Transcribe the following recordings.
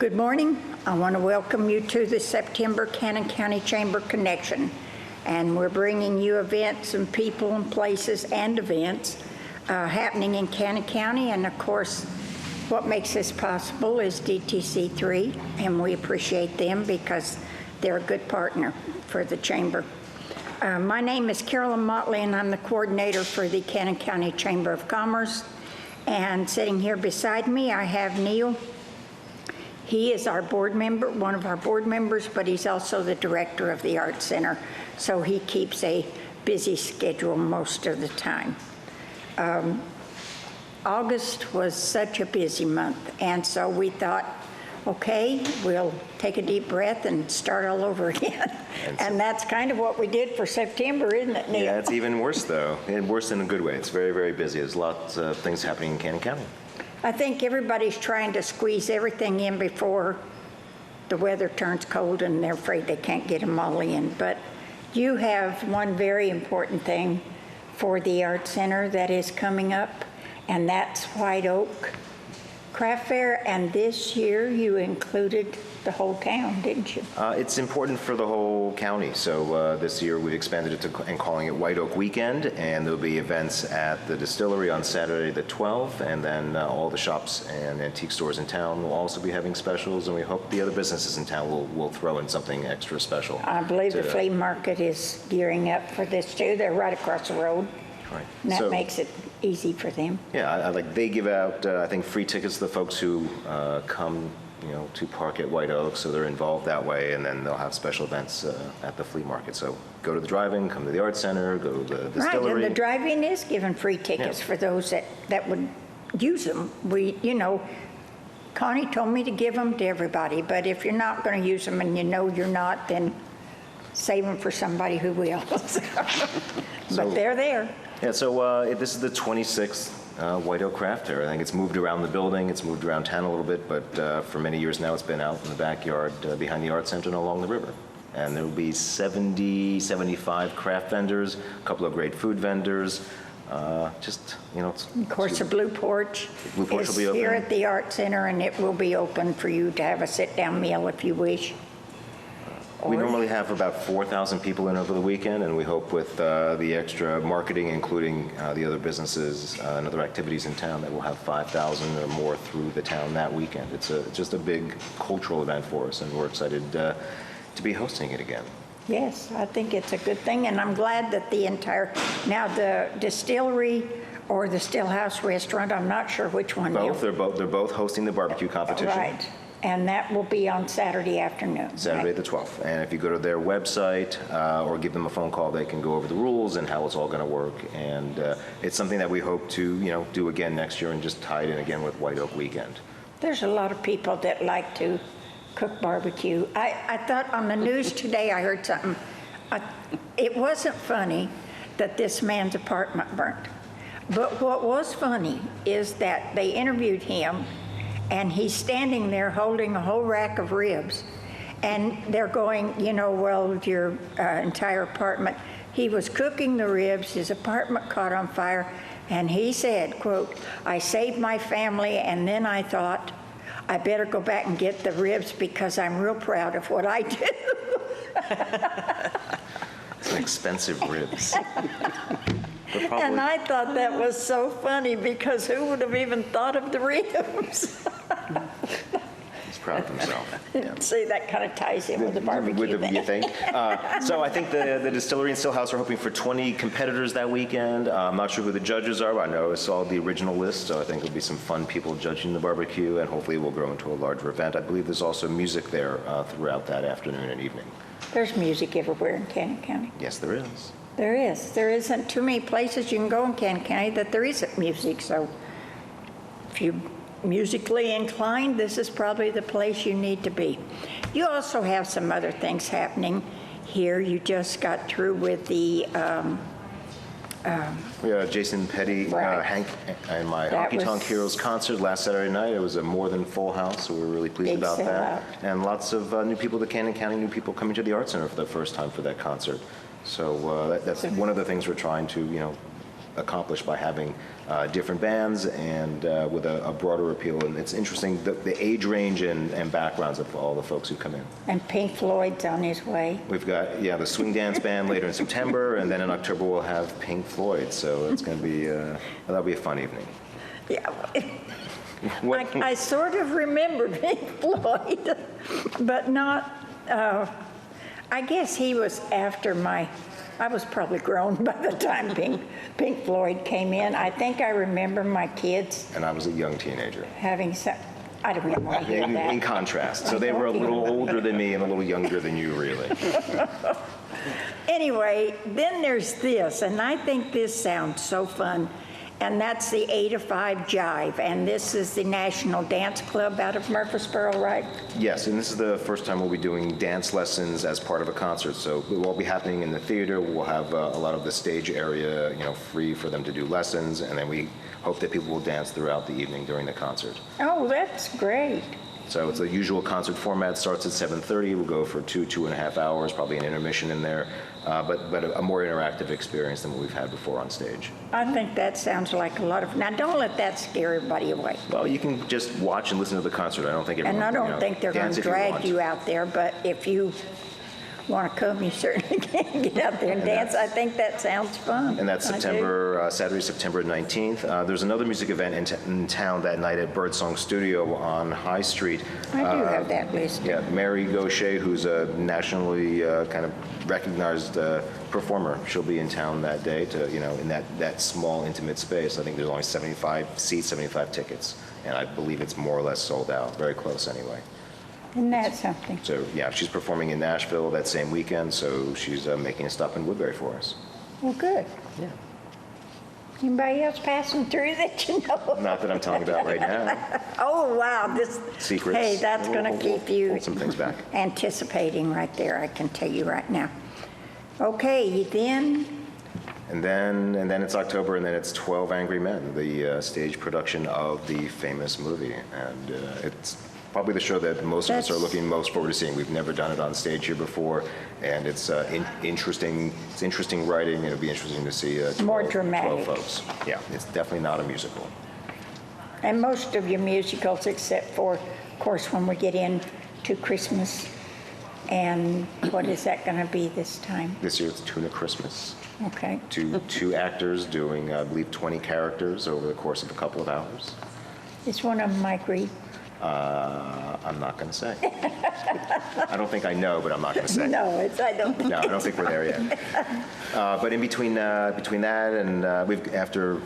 Good morning. I want to welcome you to the September Cannon County Chamber Connection. And we're bringing you events and people and places and events happening in Cannon County. And of course, what makes this possible is DTC 3, and we appreciate them because they're a good partner for the Chamber. My name is Carolyn Motley, and I'm the coordinator for the Cannon County Chamber of Commerce. And sitting here beside me, I have Neil. He is our board member, one of our board members, but he's also the director of the Art Center, so he keeps a busy schedule most of the time. August was such a busy month, and so we thought, okay, we'll take a deep breath and start all over again. And that's kind of what we did for September, isn't it, Neil? Yeah, it's even worse, though, and worse in a good way. It's very, very busy. There's lots of things happening in Cannon County. I think everybody's trying to squeeze everything in before the weather turns cold and they're afraid they can't get them all in. But you have one very important thing for the Art Center that is coming up, and that's White Oak Craft Fair. And this year you included the whole town, didn't you? It's important for the whole county. So this year we've expanded it to and calling it White Oak Weekend, and there'll be events at the distillery on Saturday the 12th, and then all the shops and antique stores in town will also be having specials, and we hope the other businesses in town will throw in something extra special. I believe the flea market is gearing up for this too. They're right across the road. Right. And that makes it easy for them. Yeah, they give out, I think, free tickets to the folks who come to park at White Oak, so they're involved that way, and then they'll have special events at the flea market. So go to the drive-in, come to the Art Center, go to the distillery. Right, and the drive-in is giving free tickets for those that would use them. Connie told me to give them to everybody, but if you're not going to use them and you know you're not, then save them for somebody who will. But they're there. Yeah, so this is the 26th White Oak Craft Fair. I think it's moved around the building, it's moved around town a little bit, but for many years now it's been out in the backyard behind the Art Center and along the river. And there will be 70, 75 craft vendors, a couple of great food vendors. Of course, the Blue Porch will be open here at the Art Center, and it will be open for you to have a sit-down meal if you wish. We normally have about 4,000 people in over the weekend, and we hope with the extra marketing, including the other businesses and other activities in town, that we'll have 5,000 or more through the town that weekend. It's just a big cultural event for us, and we're excited to be hosting it again. Yes, I think it's a good thing, and I'm glad that now the distillery or the Stillhouse restaurant, I'm not sure which one. Both, they're both hosting the barbecue competition. Right. And that will be on Saturday afternoon. Saturday the 12th. And if you go to their website or give them a phone call, they can go over the rules and how it's all going to work. And it's something that we hope to do again next year and just tie it in again with White Oak Weekend. There's a lot of people that like to cook barbecue. I thought on the news today I heard something. It wasn't funny that this man's apartment burnt. But what was funny is that they interviewed him, and he's standing there holding a whole rack of ribs. And they're going, well, your entire apartment. He was cooking the ribs, his apartment caught on fire, and he said, quote, "I saved my family, and then I thought, I better go back and get the ribs because I'm real proud of what I do." It's an expensive ribs. And I thought that was so funny because who would have even thought of the ribs? He's proud of himself. Yeah. See, that kind of ties in with the barbecue. You think? So I think the distillery and Stillhouse are hoping for 20 competitors that weekend. I'm not sure who the judges are, but I know I saw the original list, so I think there'll be some fun people judging the barbecue, and hopefully it will grow into a larger event. I believe there's also music there throughout that afternoon and evening. There's music everywhere in Cannon County. Yes, there is. There is. There isn't too many places you can go in Cannon County that there isn't music, so if you're musically inclined, this is probably the place you need to be. You also have some other things happening here. You just got through with the Jason Petty, Hank, and my Honky Tonk Heroes concert last Saturday night. It was a more than full house, so we were really pleased about that. And lots of new people to Cannon County, new people coming to the Art Center for the first time for that concert. So that's one of the things we're trying to, accomplished by having different bands and with a broader appeal. And it's interesting, the age range and backgrounds of all the folks who come in. And Pink Floyd's on his way. We've got, the swing dance band later in September, and then in October we'll have Pink Floyd. So it's going to be, that'll be a fun evening. Yeah. I sort of remember Pink Floyd, but not, I guess he was after I was probably grown by the time Pink Floyd came in. I think I remember my kids. And I was a young teenager. Having some, I don't even want to hear that. In contrast. So they were a little older than me and a little younger than you, really. Anyway, then there's this, and I think this sounds so fun, and that's the 8 to 5 Jive, and this is the National Dance Club out of Murfreesboro, right? Yes, and this is the first time we'll be doing dance lessons as part of a concert. So it will be happening in the theater. We'll have a lot of the stage area, free for them to do lessons, and then we hope that people will dance throughout the evening during the concert. Oh, that's great. So it's the usual concert format. Starts at 7:30. We'll go for 2.5 hours, probably an intermission in there, but a more interactive experience than what we've had before on stage. I think that sounds like a lot of, now don't let that scare everybody away. Well, you can just watch and listen to the concert. I don't think everyone. And I don't think they're going to drag you out there, but if you want to come, you certainly can get out there and dance. I think that sounds fun. And that's Saturday, September 19th. There's another music event in town that night at Birdsong Studio on High Street. I do have that listed. Yeah, Mary Gaucher, who's a nationally kind of recognized performer. She'll be in town that day to, in that small, intimate space. I think there's only 75 seats, 75 tickets. And I believe it's more or less sold out, very close anyway. Isn't that something? So, yeah, she's performing in Nashville that same weekend, so she's making a stop in Woodbury for us. Well, good. Yeah. Anybody else passing through that you know? Not that I'm talking about right now. Oh, wow. This Secrets. Hey, that's going to keep you hold some things back. anticipating right there, I can tell you right now. Okay, then? And then it's October, and then it's 12 Angry Men, the stage production of the famous movie. And it's probably the show that most of us are looking most forward to seeing. We've never done it on stage here before, and it's interesting. It's interesting writing, and it'll be interesting to see 12 folks. Yeah, it's definitely not a musical. And most of your musicals, except for, of course, when we get into Christmas, and what is that going to be this time? This year it's Tuna Christmas. Okay. Two actors doing, I believe, 20 characters over the course of a couple of hours. Is one of them Mike Reed? I'm not going to say. I don't think I know, but I'm not going to say. No, I don't think. No, I don't think we're there yet. But in between that and we've after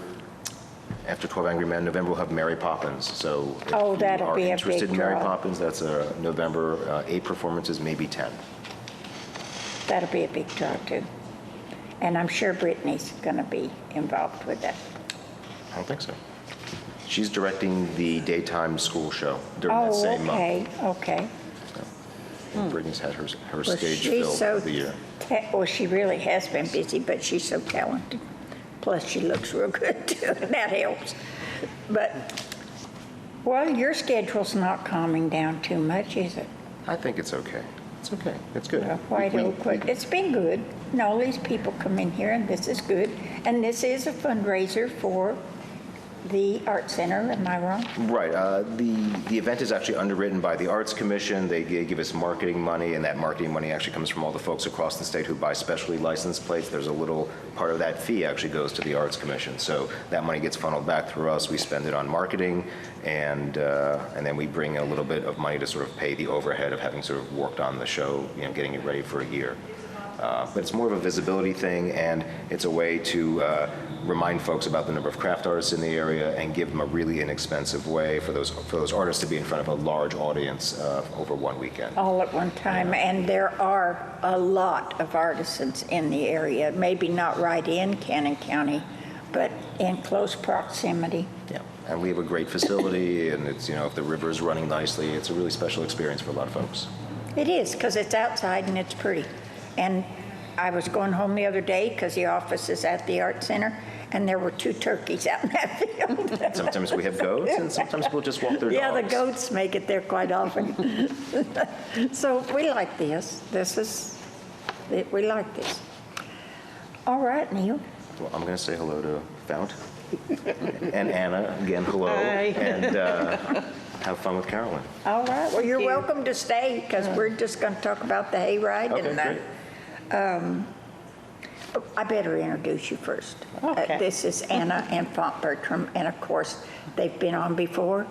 12 Angry Men, November we'll have Mary Poppins. So if that'll you are be a interested big in Mary draw. Poppins, that's November 8 performances, maybe 10. That'll be a big draw too. And I'm sure Brittany's going to be involved with that. I don't think so. She's directing the daytime school show during that same month. Okay. So, Brittany's had her stage filled for the year. Well, she really has been busy, but she's so talented. Plus, she looks real good too, and that helps. But, well, your schedule's not calming down too much, is it? I think it's okay. It's okay. It's good. Well, White Oak, it's been good. No, these people come in here, and this is good. And this is a fundraiser for the Art Center, am I wrong? Right. The event is actually underwritten by the Arts Commission. They give us marketing money, and that marketing money actually comes from all the folks across the state who buy specially licensed plates. There's a little part of that fee actually goes to the Arts Commission. So that money gets funneled back through us. We spend it on marketing, and then we bring a little bit of money to sort of pay the overhead of having sort of worked on the show, getting it ready for a year. But it's more of a visibility thing, and it's a way to remind folks about the number of craft artists in the area and give them a really inexpensive way for those artists to be in front of a large audience over one weekend. All at one time, and there are a lot of artisans in the area, maybe not right in Cannon County, but in close proximity. Yeah, and we have a great facility, and it's, if the river is running nicely, it's a really special experience for a lot of folks. It is, because it's outside and it's pretty. And I was going home the other day because the office is at the Art Center, and there were 2 turkeys out in that field. Sometimes we have goats, and sometimes we'll just walk their dogs. Yeah, the goats make it there quite often. So we like this. We like this. All right, Neil. Well, I'm going to say hello to Fount. And Anna, again, hello. Hi. And have fun with Carolyn. All right, well, you're you. welcome to stay, because we're just going to talk about the hayride. Okay, And great. I better introduce you first. Okay. This is Anna and Font Bertram, and of course, they've been on before,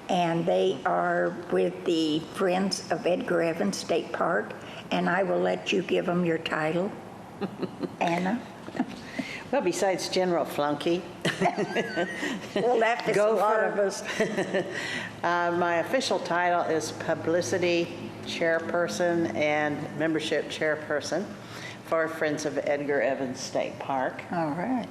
and they are with the Friends of Edgar Evans State Park, and I will let you give them your title. Anna? Well, besides General Flunky, Well, that is a lot of us. my official title is Publicity Chairperson and Membership Chairperson for Friends of Edgar Evans State Park. All right.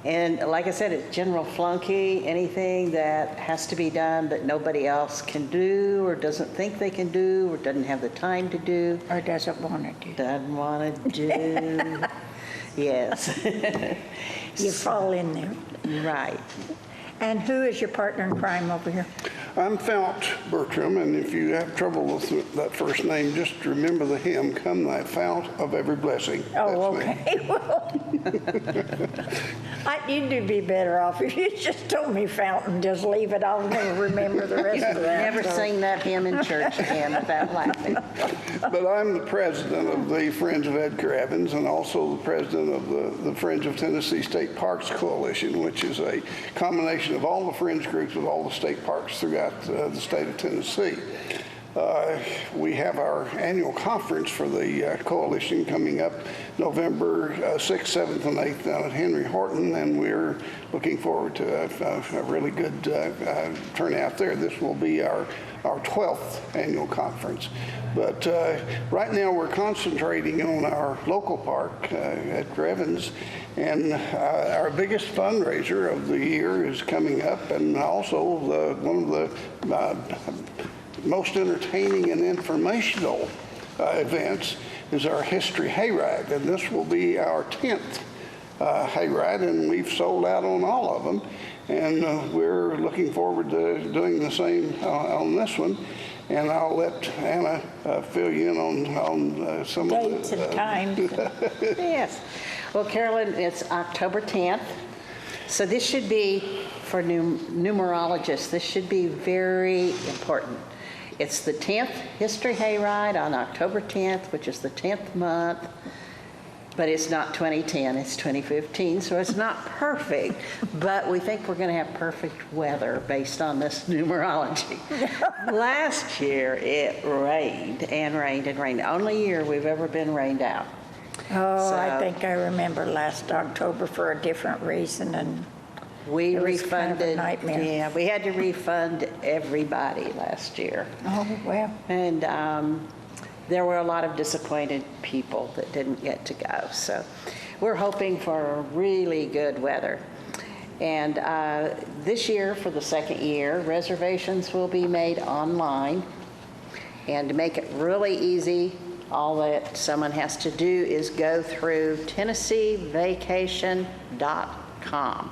And like I said, it's General Flunky, anything that has to be done that nobody else can do or doesn't think they can do or doesn't have the time to do. Or doesn't want to do. Doesn't want to do. Yes. You fall in there. Right. And who is your partner in crime over here? I'm Fount Bertram, and if you have trouble with that first name, just remember the hymn, "Come thy fount of every blessing." Oh, That's me. okay. Well, you'd be better off if you just told me Fountain, just leave it. I'll never remember the rest of that. Never so. sing that hymn in church again without laughing. But I'm the president of the Friends of Edgar Evans and also the president of the Friends of Tennessee State Parks Coalition, which is a combination of all the friends groups of all the state parks throughout the state of Tennessee. We have our annual conference for the coalition coming up November 6th, 7th, and 8th down at Henry Horton, and we're looking forward to a really good turnout there. This will be our 12th annual conference. But right now we're concentrating on our local park at Grevens, and our biggest fundraiser of the year is coming up, and also one of the most entertaining and informational events is our History Hayride, and this will be our 10th hayride, and we've sold out on all of them, and we're looking forward to doing the same on this one. And I'll let Anna fill you in on some Dates of the and times. Yes. Well, Carolyn, it's October 10th. So this should be, for numerologists, this should be very important. It's the 10th History Hayride on October 10th, which is the 10th month. But it's not 2010, it's 2015, so it's not perfect. But we think we're going to have perfect weather based on this numerology. Last year, it rained and rained and rained. Only year we've ever been rained out. Oh, I So- think I remember last October for a different reason, and We It was kind of a refunded, nightmare. yeah, we had to refund everybody last year. oh, well, And there were a lot of disappointed people that didn't get to go. So we're hoping for really good weather. And this year, for the second year, reservations will be made online. And to make it really easy, all that someone has to do is go through TennesseeVacation.com.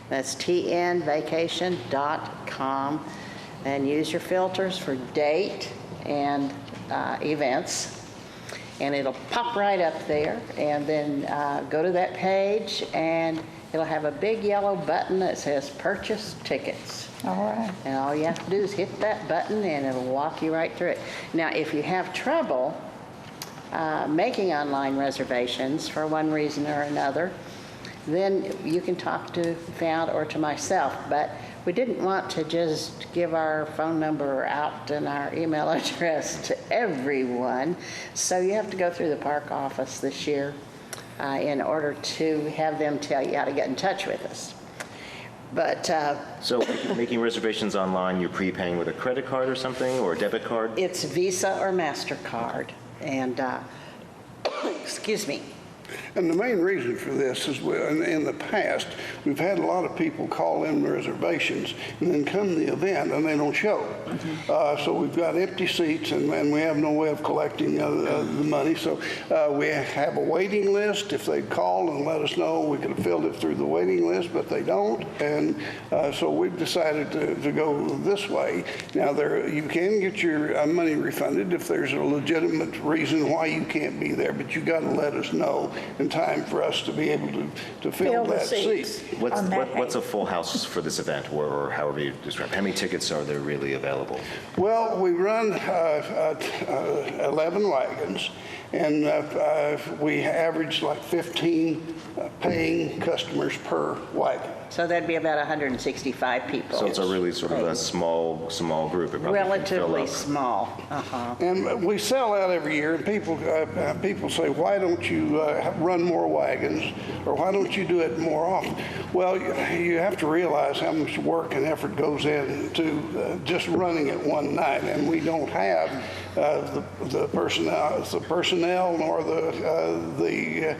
That's tnvacation.com, and use your filters for date and events, and it'll pop right up there. And then go to that page, and it'll have a big yellow button that says Purchase Tickets. all right. And all you have to do is hit that button, and it'll walk you right through it. Now, if you have trouble making online reservations for one reason or another, then you can talk to Fount or to myself. But we didn't want to just give our phone number out and our email address to everyone. So you have to go through the park office this year in order to have them tell you how to get in touch with us. But So making reservations online, you're prepaying with a credit card or something, or a debit card? it's Visa or MasterCard. And, excuse me. And the main reason for this is, in the past, we've had a lot of people call in reservations and then come to the event and they don't show. So we've got empty seats, and we have no way of collecting the money. So we have a waiting list. If they'd called and let us know, we could have filled it through the waiting list, but they don't. And so we've decided to go this way. Now, you can get your money refunded if there's a legitimate reason why you can't be there, but you got to let us know. in time for us to be able to fill the that seats. seat. On that What's hay. a full house for this event, or however you describe it? How many tickets are there really available? Well, we run 11 wagons, and we average like 15 paying customers per wagon. So that'd be about 165 people. So it's a really sort of a small group. It probably can fill Relatively up. small. Uh-huh. And we sell out every year, and people say, why don't you run more wagons, or why don't you do it more often? Well, you have to realize how much work and effort goes into just running it one night, and we don't have the personnel nor the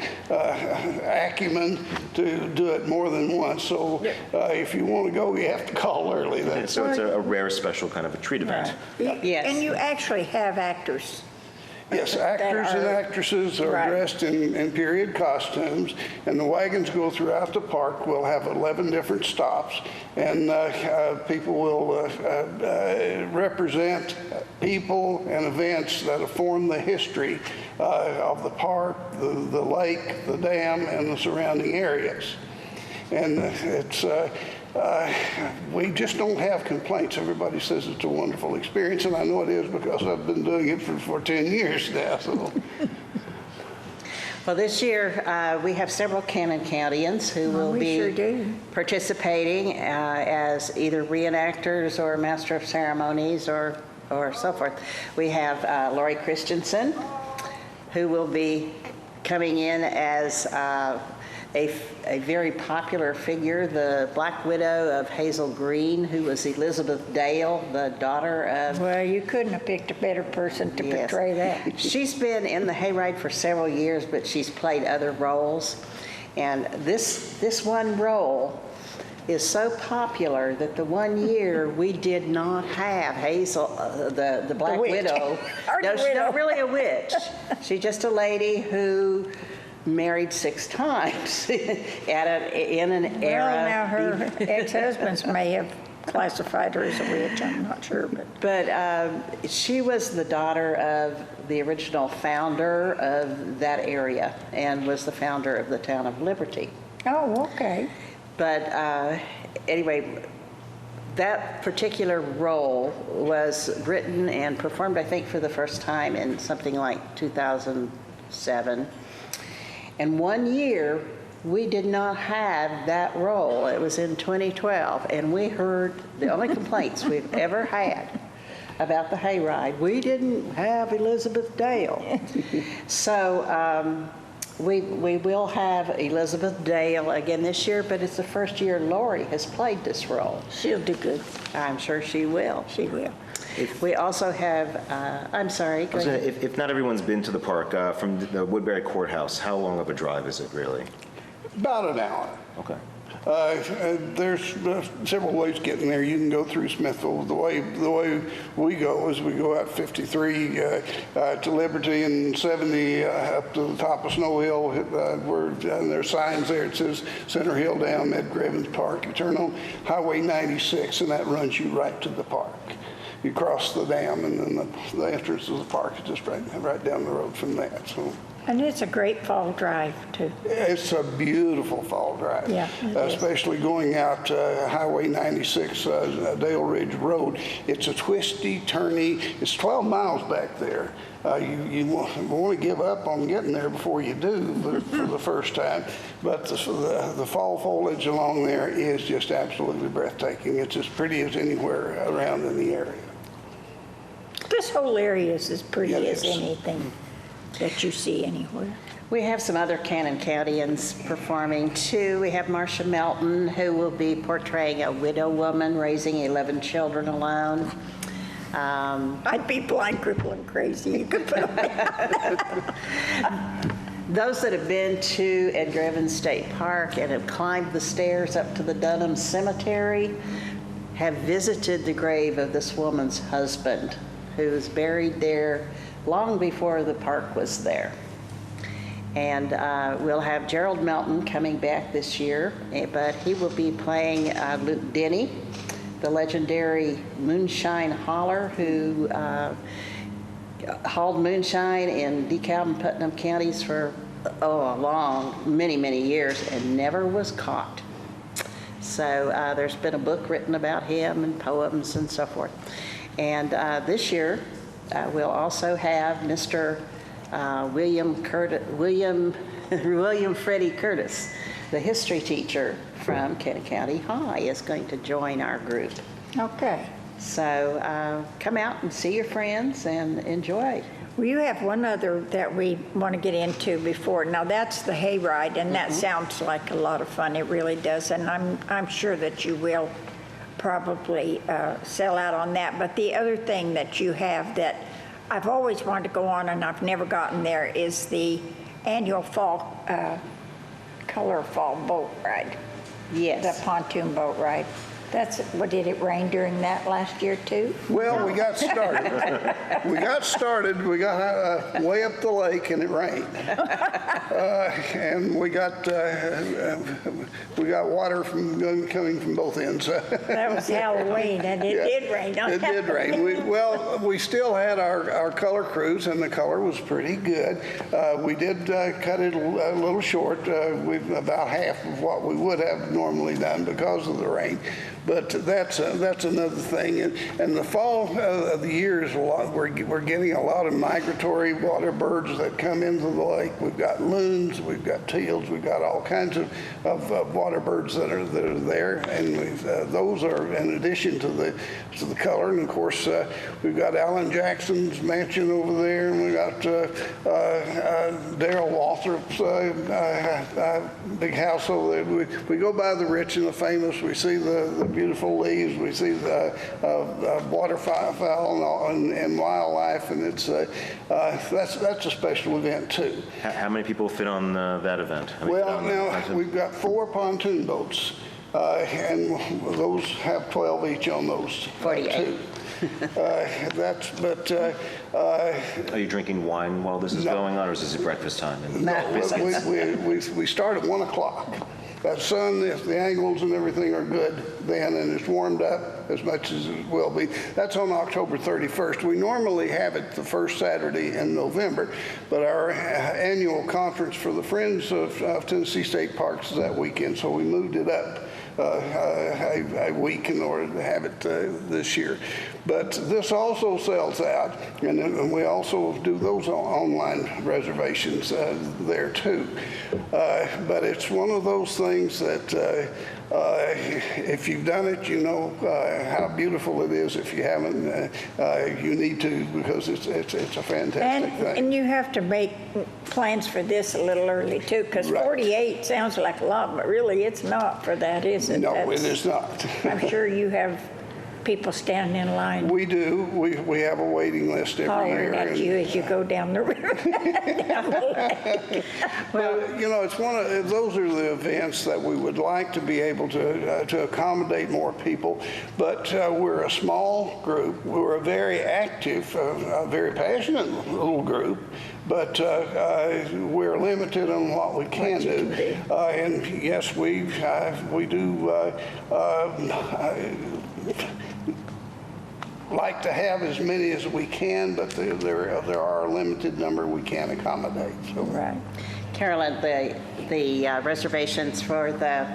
acumen to do it more than once. So if you want to go, you have to call early. So it's a rare, special kind of a treat event. Yes. And you actually have actors. Yes, actors and actresses are Right. dressed in period costumes, and the wagons go throughout the park. We'll have 11 different stops, and people will represent people and events that have formed the history of the park, the lake, the dam, and the surrounding areas. And it's we just don't have complaints. Everybody says it's a wonderful experience, and I know it is because I've been doing it for 10 years now. So. Well, this year, we have several Cannon Countyans who will we be sure do. participating as either reenactors or master of ceremonies or so forth. We have Lori Christensen, who will be coming in as a very popular figure, the Black Widow of Hazel Green, who was Elizabeth Dale, the daughter of... Well, you couldn't have picked a better person to Yes. portray that. She's been in the hayride for several years, but she's played other roles. And this one role is so popular that the one year we did not have Hazel, the Black witch. Widow. Or the No, she's not widow. really a witch. She's just a lady who married 6 times in an Well, era. now her ex-husbands may have classified her as a witch, I'm not sure, but. But she was the daughter of the original founder of that area and was the founder of the town of Liberty. Oh, okay. But anyway, that particular role was written and performed, I think, for the first time in something like 2007. And one year, we did not have that role. It was in 2012, and we heard the only complaints we've ever had about the hayride. We didn't have Elizabeth Dale. So we will have Elizabeth Dale again this year, but it's the first year Lori has played this role. She'll do good. I'm sure she will. She will. We also have, I'm sorry, go ahead. If not everyone's been to the park, from the Woodbury Courthouse, how long of a drive is it really? About an hour. Okay. There's several ways getting there. You can go through Smithville. The way we go is we go out 53 to Liberty and 70 up to the top of Snow Hill. And there's signs there. It says Center Hill down, Ed Grevens Park. You turn on Highway 96, and that runs you right to the park. You cross the dam, and then the entrance to the park is just right down the road from that. So. And it's a great fall drive, too. It's a beautiful fall drive. Yeah, it is. Especially going out Highway 96, Dale Ridge Road. It's a twisty, turny, it's 12 miles back there. You want to give up on getting there before you do for the first time. But the fall foliage along there is just absolutely breathtaking. It's as pretty as anywhere around in the area. This whole area is as pretty Yeah, it as is. anything that you see anywhere. We have some other Cannon Countyans performing too. We have Marcia Melton, who will be portraying a widow woman raising 11 children alone. I'd be blind, crippled, and crazy. You could put Those that have been to Ed Grevens State Park and have climbed the stairs up to the Dunham Cemetery have visited the grave of this woman's husband, who was buried there long before the park was there. And we'll have Gerald Melton coming back this year, but he will be playing Luke Denny, the legendary moonshine hauler who hauled moonshine in DeKalb and Putnam counties for many years and never was caught. So there's been a book written about him and poems and so forth. And this year, we'll also have Mr. William Freddie Curtis, the history teacher from Cannon County High, is going to join our group. Okay. So come out and see your friends and enjoy. Well, you have one other that we want to get into before. Now, that's the hayride, and that sounds like a lot of fun. It really does, and I'm sure that you will probably sell out on that. But the other thing that you have that I've always wanted to go on and I've never gotten there is the annual fall, color fall boat ride. Yes. The pontoon boat ride. Did it rain during that last year too? Well, we got started. We got way up the lake and it rained. And we got water coming from both ends. That was Halloween, and it did rain. It did rain. We still had our color cruise, and the color was pretty good. We did cut it a little short, about half of what we would have normally done because of the rain. But that's another thing. And the fall of the year is a lot. We're getting a lot of migratory water birds that come into the lake. We've got loons, we've got teals, we've got all kinds of water birds that are there, and those are in addition to the color. And of course, we've got Alan Jackson's mansion over there, and we got Darrell Walthrop's big house over there. We go by the rich and the famous. We see the beautiful leaves. We see the waterfowl and wildlife, and that's a special event too. How many people fit on that event? Well, now we've got 4 pontoon boats, and those have 12 each on those. 48. Are you drinking wine while this is going on, or is this at breakfast time? We start at 1 o'clock. That sun, the angles and everything are good then, and it's warmed up as much as it will be. That's on October 31st. We normally have it the first Saturday in November, but our annual conference for the Friends of Tennessee State Parks is that weekend, so we moved it up a week in order to have it this year. But this also sells out, and we also do those online reservations there too. But it's one of those things that if you've done it, you know how beautiful it is. If you haven't, you need to, because it's a fantastic thing. And you have to make plans for this a little early too, because 48 sounds like a lot, but really it's not for that, is it? No, it is not. I'm sure you have people standing in line. We do. We have a waiting list every year. Hollering at you as you go down the river, down the lake. Well, you know, it's those are the events that we would like to be able to accommodate more people, but we're a small group. We're a very active, very passionate little group, but we're limited on what we can do. And yes, we do like to have as many as we can, but there are a limited number we can accommodate. So. Right. Carolyn, the reservations for the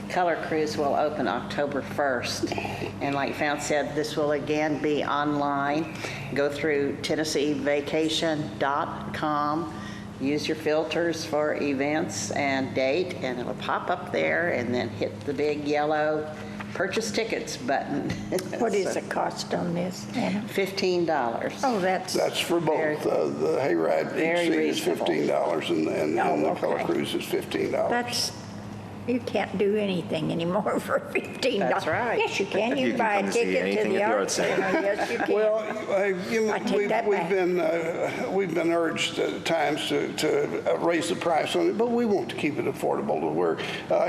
color cruise will open October 1st. And like Fount said, this will again be online. Go through TennesseeVacation.com. Use your filters for events and date, and it'll pop up there, and then hit the big yellow purchase tickets button. What is the cost on this, Anna? $15. Oh, that's for both. The hayride each seat is $15, and the color cruise is $15. You can't do anything anymore for $15. That's right. Yes, you can. You can buy a ticket to the yard sale. Yes, you can. Well, you know, I take that back. we've been urged at times to raise the price on it, but we want to keep it affordable to where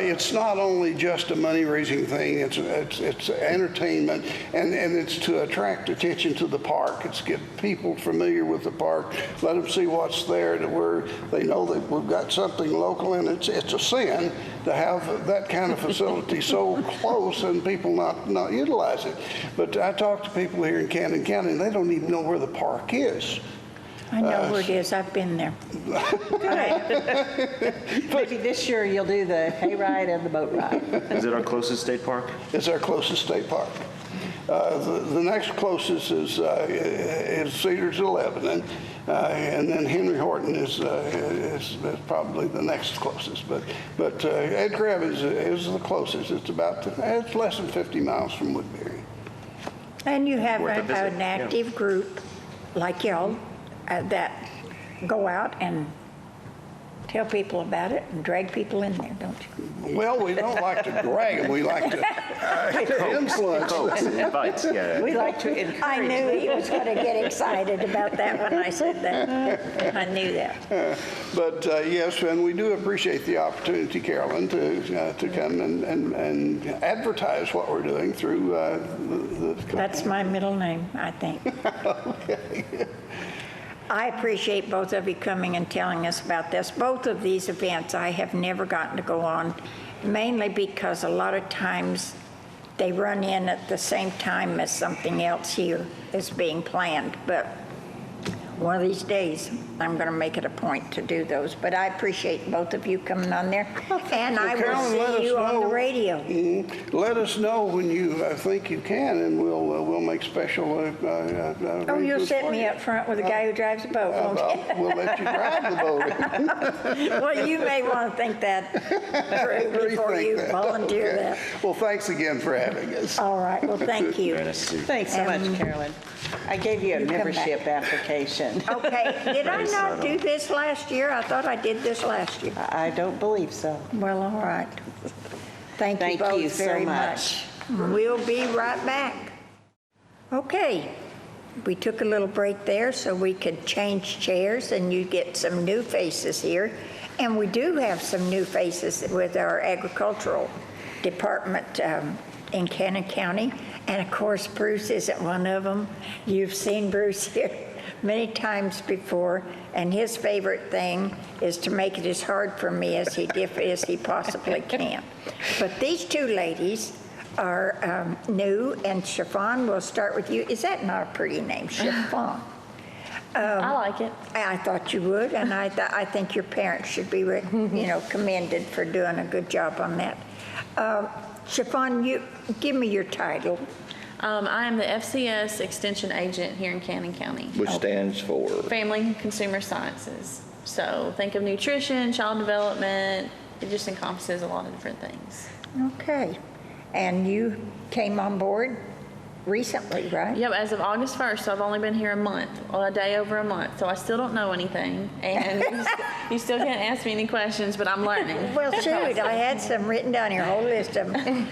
it's not only just a money-raising thing. It's entertainment, and it's to attract attention to the park. It's get people familiar with the park, let them see what's there, to where they know that we've got something local, and it's a sin to have that kind of facility so close and people not utilize it. But I talk to people here in Cannon County, and they don't even know where the park is. I know where it is. I've been there. Maybe this year you'll do the hayride and the boat ride. Is it our closest state park? It's our closest state park. The next closest is Cedars of Lebanon, and then Henry Horton is probably the next closest. But Edgar Evans is the closest. It's less than 50 miles from Woodbury. And you have Worth a visit, an active group like y'all that go out and tell people about it and drag people in there, don't you? Well, we don't like to drag them. We like to influence them. Invites, yeah. We like to encourage. I knew he was going to get excited about that when I said that. I knew that. But yes, and we do appreciate the opportunity, Carolyn, to come and advertise what we're doing through the company. That's my middle name, I think. Okay. I appreciate both of you coming and telling us about this. Both of these events I have never gotten to go on, mainly because a lot of times they run in at the same time as something else here is being planned. But one of these days, I'm going to make it a point to do those. But I appreciate both of you coming on there. And I Carolyn, let will us see you on the know. radio. Let us know when you think you can, and we'll make special Oh, you'll arrangements set for me you. up front with a guy who drives a boat, won't you? We'll let you drive the boat. Well, you may want to think that through before Rethink you that. volunteer Okay. that. Well, thanks again for having us. All right, well, thank you. Very nice to see you. Thanks so much, Carolyn. I gave you a You come back. membership application. Okay, did I not do this last year? I thought I did this last year. I don't believe so. Well, all right. Thank you Thank you both so very much. much. We'll be right back. Okay, we took a little break there so we could change chairs and you get some new faces here. And we do have some new faces with our agricultural department in Cannon County. And of course, Bruce isn't one of them. You've seen Bruce here many times before, and his favorite thing is to make it as hard for me as he possibly can. But these two ladies are new, and Chiffon, we'll start with you. Is that not a pretty name, Chiffon? I like it. I thought you would, and I think your parents should be, commended for doing a good job on that. Chiffon, you give me your title. I am the FCS Extension Agent here in Cannon County. Which stands for? Family and Consumer Sciences. So think of nutrition, child development. It just encompasses a lot of different things. Okay, and you came on board recently, right? Yep, as of August 1st, so I've only been here a month, or a day over a month, so I still don't know anything. And you still can't ask me any questions, but I'm learning. Well, shoot, I had some written down here, a whole list of them.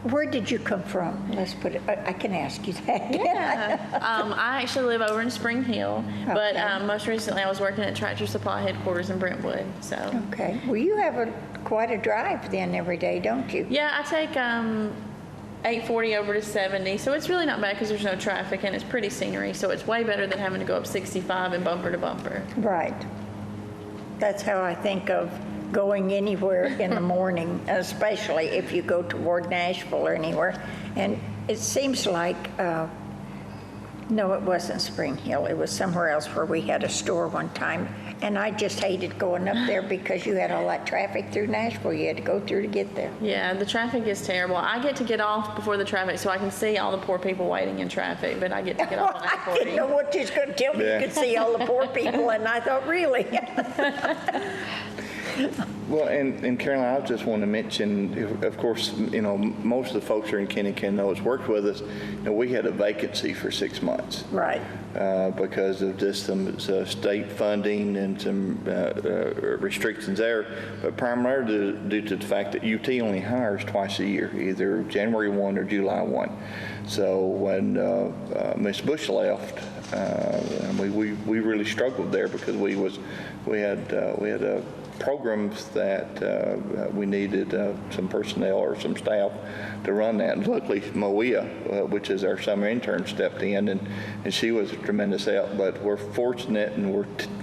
Where did you come from? Let's put it, I can ask you that. Yeah. I actually live over in Spring Hill, but Okay. most recently I was working at Tractor Supply headquarters in Brentwood. So Okay, well, you have quite a drive then every day, don't you? yeah, I take 840 over to 70, so it's really not bad because there's no traffic and it's pretty scenery, so it's way better than having to go up 65 and bumper to bumper. Right. That's how I think of going anywhere in the morning, especially if you go toward Nashville or anywhere. And it seems like, no, it wasn't Spring Hill. It was somewhere else where we had a store one time. And I just hated going up there because you had all that traffic through Nashville you had to go through to get there. Yeah, the traffic is terrible. I get to get off before the traffic so I can see all the poor people waiting in traffic, but I get to get off on I didn't know 840. what you was going to tell me. Yeah. You could see all the poor people, and I thought, really? Well, and Caroline, I just want to mention, of course, most of the folks here in Cannon County know has worked with us. We had a vacancy for 6 months. Right. Because of just some state funding and some restrictions there, but primarily due to the fact that UT only hires twice a year, either January 1 or July 1. So when Ms. Bush left, we really struggled there because we had programs that we needed some personnel or some staff to run that. And luckily, Maria, which is our summer intern, stepped in, and she was a tremendous help. But we're fortunate and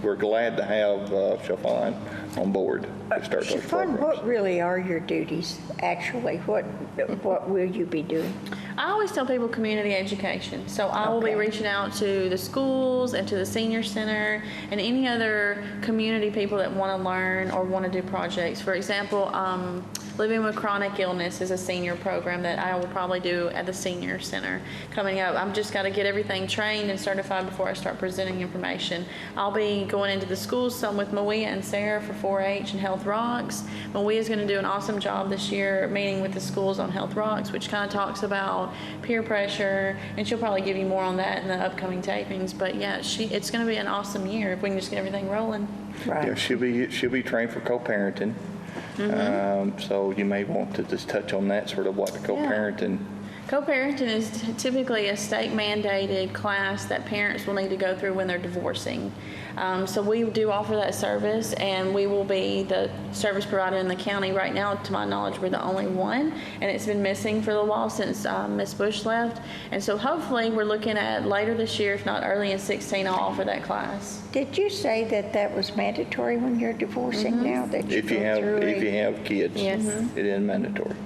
we're glad to have Chiffon on board to start those Chiffon, programs. what really are your duties, actually? What will you be doing? I always tell people community education. So I will be Okay. reaching out to the schools and to the senior center and any other community people that want to learn or want to do projects. For example, Living with Chronic Illness is a senior program that I will probably do at the senior center coming up. I'm just got to get everything trained and certified before I start presenting information. I'll be going into the schools, some with Malia and Sarah for 4-H and Health Rocks. Malia is going to do an awesome job this year meeting with the schools on Health Rocks, which kind of talks about peer pressure, and she'll probably give you more on that in the upcoming tapings. But yeah, it's going to be an awesome year if we can just get everything rolling. Yeah, she'll be trained for co-parenting. So you may want to just touch on that, sort of what the co-parenting. Co-parenting is typically a state mandated class that parents will need to go through when they're divorcing. So we do offer that service, and we will be the service provider in the county. Right now, to my knowledge, we're the only one, and it's been missing for a little while since Ms. Bush left. And so hopefully we're looking at later this year, if not early in 16, I'll offer that class. Did you say that that was mandatory when you're divorcing now? That you If you go through have kids, Yes. it is mandatory.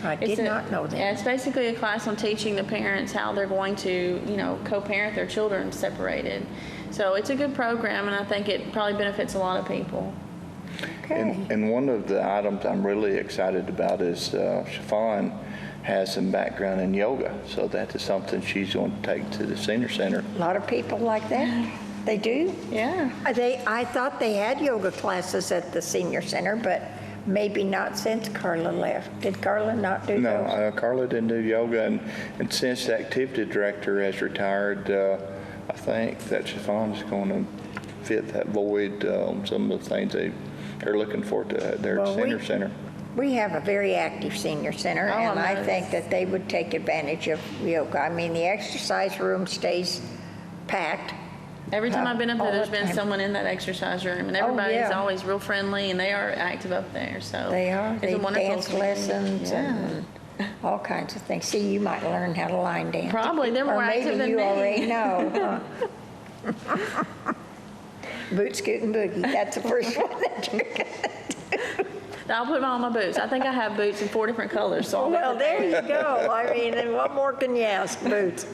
I did not know Yeah, that. it's basically a class on teaching the parents how they're going to, co-parent their children separated. So it's a good program, and I think it probably benefits a lot of people. Okay. And one of the items I'm really excited about is Chiffon has some background in yoga, so that is something she's going to take to the senior center. A lot of people like that. They do? Yeah. I thought they had yoga classes at the senior center, but maybe not since Carla left. Did Carla not do those? No, Carla didn't do yoga, and since the activity director has retired, I think that Chiffon's going to fit that void on some of the things they're looking for to their Well, senior center. We have a very active senior center, Oh, and I nice. think that they would take advantage of yoga. I mean, the exercise room stays packed. Every time I've been up there, All there's the been time. someone in that exercise room, and everybody's yeah. always real friendly, and they are active up there. So They are. It's They a wonderful dance community. lessons Yeah. and all kinds of things. See, you might learn how to line dance. Probably. They're more Or maybe active than you me. already know. Huh? Boot, scoot, and boogie. That's the first one that you're going to do. I'll put on my boots. I think I have boots in 4 different colors. So I'll Well, be there prepared. you go. I mean, and what more can you ask, Boots?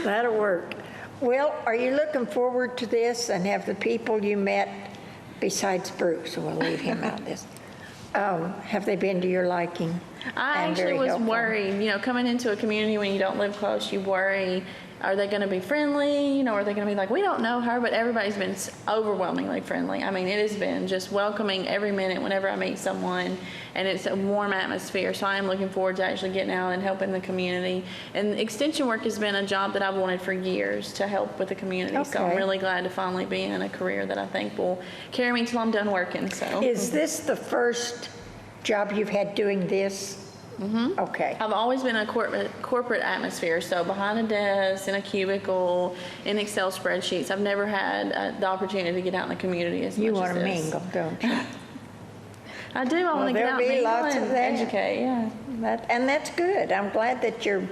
That'll work. Well, are you looking forward to this, and have the people you met, besides Bruce, we'll leave him out of this, have they been to your liking? I and actually very was helpful? worried, coming into a community when you don't live close, you worry, are they going to be friendly? Are they going to be like, we don't know her, but everybody's been overwhelmingly friendly. I mean, it has been just welcoming every minute whenever I meet someone, and it's a warm atmosphere. So I am looking forward to actually getting out and helping the community. And extension work has been a job that I've wanted for years, to help with the community. So I'm Okay. really glad to finally be in a career that I think will carry me until I'm done working. So Is this the first job you've had doing this? Mm-hmm. Okay. I've always been in a corporate atmosphere, so behind a desk, in a cubicle, in Excel spreadsheets. I've never had the opportunity to get out in the community as You much want as to this. mingle, don't you? I do. I want to get there'll out be and mingle lots of and that. educate. Yeah. And that's good. I'm glad that you're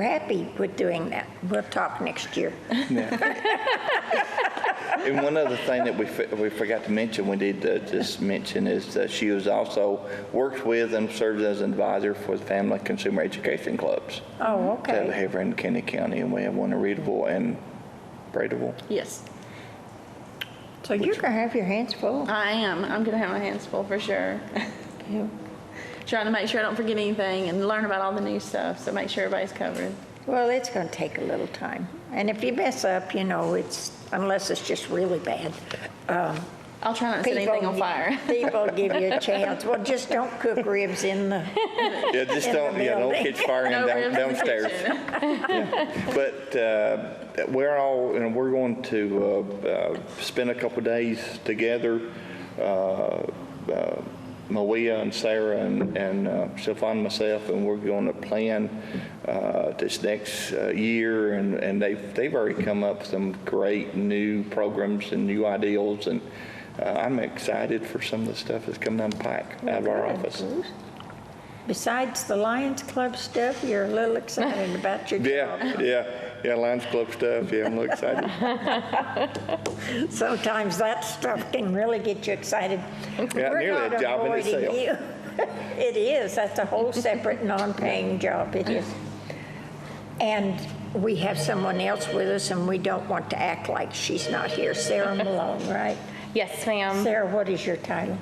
happy with doing that. We'll talk next year. And one other thing that we forgot to mention, we did just mention, is that she was also worked with and served as an advisor for the Family Consumer Education Clubs Oh, that we okay. have in Kenny County, and we have one in Readable and Braidable. Yes, So you're going to have your hands full. I am. I'm going to have my hands full for sure. Yeah. Trying to make sure I don't forget anything and learn about all the new stuff, so make sure everybody's covered. Well, it's going to take a little time. And if you mess up, it's, unless it's just really bad, I'll try not to set anything on fire. people give you a chance. Well, just don't cook ribs in the, Yeah, just In the don't building. catch fire No ribs in the downstairs. kitchen. But we're going to spend a couple days together, Malia and Sarah and Chiffon and myself, and we're going to plan this next year, and they've already come up with some great new programs and new ideals, and I'm excited for some of the stuff that's coming down the pike out of our office. besides the Lions Club stuff, you're a little excited about your job. Yeah, Lions Club stuff. Yeah, I'm a little excited. Sometimes that stuff can really get you excited. Yeah, We're nearly a not job in avoiding itself. you. It is. That's a whole separate non-paying job. It is. And we have someone else with us, and we don't want to act like she's not here. Sarah Malone, right? Yes, ma'am. Sarah, what is your title?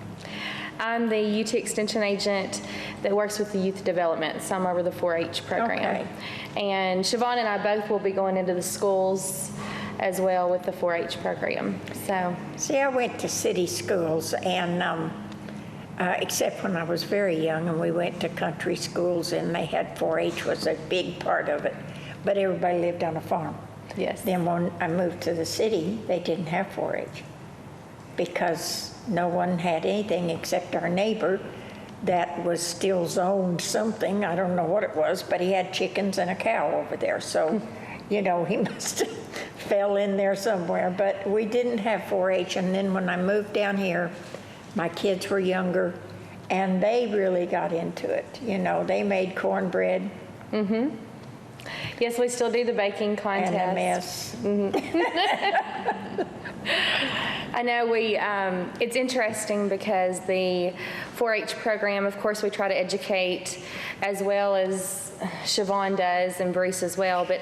I'm the UT Extension agent that works with the youth development, so I'm over the 4-H program. Okay. And Siobhan and I both will be going into the schools as well with the 4-H program. So, See, I went to city schools, and except when I was very young, and we went to country schools, and they had 4-H was a big part of it, but everybody lived on a farm. yes. Then when I moved to the city, they didn't have 4-H because no one had anything except our neighbor that was still zoned something. I don't know what it was, but he had chickens and a cow over there. So, you know, he must have fell in there somewhere. But we didn't have 4-H. And then when I moved down here, my kids were younger, and they really got into it. You know, they made cornbread Yes, we still do the baking contest. and a mess. I know it's interesting because the 4-H program, of course, we try to educate as well as Siobhan does and Bruce as well, but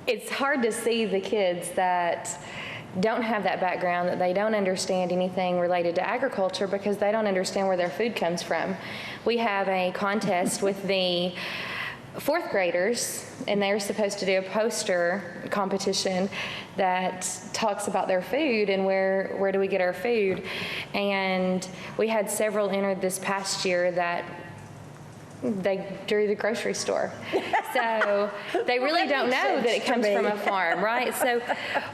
it's hard to see the kids that don't have that background, that they don't understand anything related to agriculture because they don't understand where their food comes from. We have a contest with the 4th graders, and they're supposed to do a poster competition that talks about their food and where do we get our food. And we had several entered this past year that they drew the grocery store. So they really don't know that it comes from a farm, right? So,